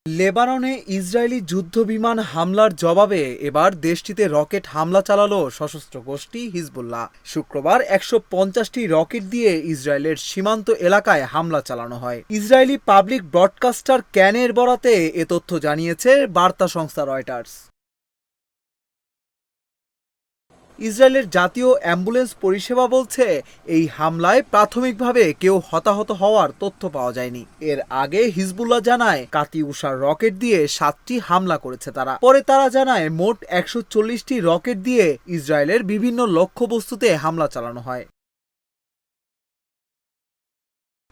লেবাননে ইসরায়েলি যুদ্ধবিমান হামলার জবাবে এবার দেশটিতে রকেট হামলা চালালো সশস্ত্র গোষ্ঠী হিজবুল্লাহ। শুক্রবার ১৫০টি রকেট দিয়ে ইসরায়েলের সীমান্ত এলাকায় হামলা চালানো হয়। ইসরায়েলি পাবলিক ব্রডকাস্টার ক্যানের বরাতে এ তথ্য জানিয়েছে বার্তা সংস্থা রয়টার্স। ইসরায়েলের জাতীয় অ্যাম্বুলেন্স পরিষেবা বলছে, এই হামলায় প্রাথমিকভাবে কেউ হতাহত হওয়ার তথ্য পাওয়া যায়নি। এর আগে হিজবুল্লাহ জানায় কাতিউষার রকেট দিয়ে 7টি হামলা করেছে তারা। পরে তারা জানায় মোট 140টি রকেট দিয়ে ইসরায়েলের বিভিন্ন লক্ষ্যবস্তুতে হামলা চালানো হয়।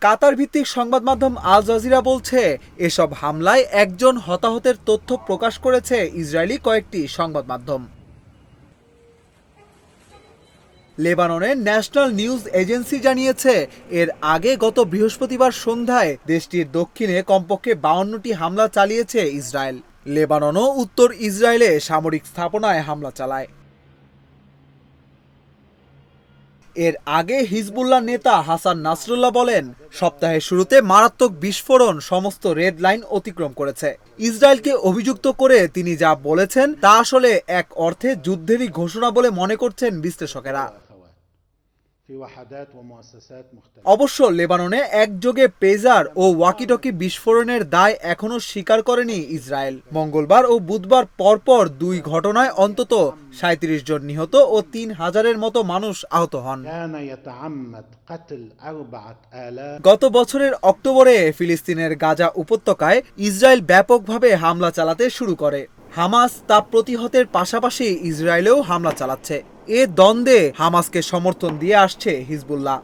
কাতার ভিত্তিক সংবাদ মাধ্যম আল জাজিরা বলছে, এসব হামলায় একজন হতাহতের তথ্য প্রকাশ করেছে ইসরায়েলি কয়েকটি সংবাদ মাধ্যম। লেবাননের ন্যাশনাল নিউজ এজেন্সি জানিয়েছে, এর আগে গত বৃহস্পতিবার সন্ধ্যায় দেশটির দক্ষিণে কমপক্ষে 52টি হামলা চালিয়েছে ইসরায়েল। লেবাননও উত্তর ইসরায়েলে সামরিক স্থাপনায় হামলা চালায়। এর আগে হিজবুল্লাহ নেতা হাসান নাসরুল্লাহ বলেন, সপ্তাহের শুরুতে মারাত্মক বিস্ফোরণ সমস্ত রেড লাইন অতিক্রম করেছে। ইসরায়েলকে অভিযুক্ত করে তিনি যা বলেছেন তা আসলে এক অর্থে যুদ্ধেরই ঘোষণা বলে মনে করছেন বিশ্লেষকেরা। অবশ্য লেবাননে একযোগে পেজার ও ওয়াকিটকি বিস্ফোরণের দায় এখনো স্বীকার করেনি ইসরায়েল। মঙ্গলবার ও বুধবার পরপর দুই ঘটনায় অন্তত 37 জন নিহত ও 3000-এর মতো মানুষ আহত হন। গত বছরের অক্টোবরে ফিলিস্তিনের গাজা উপত্যকায় ইসরায়েল ব্যাপকভাবে হামলা চালাতে শুরু করে। হামাস তা প্রতিহতের পাশাপাশি ইসরায়েলেও হামলা চালাচ্ছে। এ দ্বন্দ্বে হামাসকে সমর্থন দিয়ে আসছে হিজবুল্লাহ।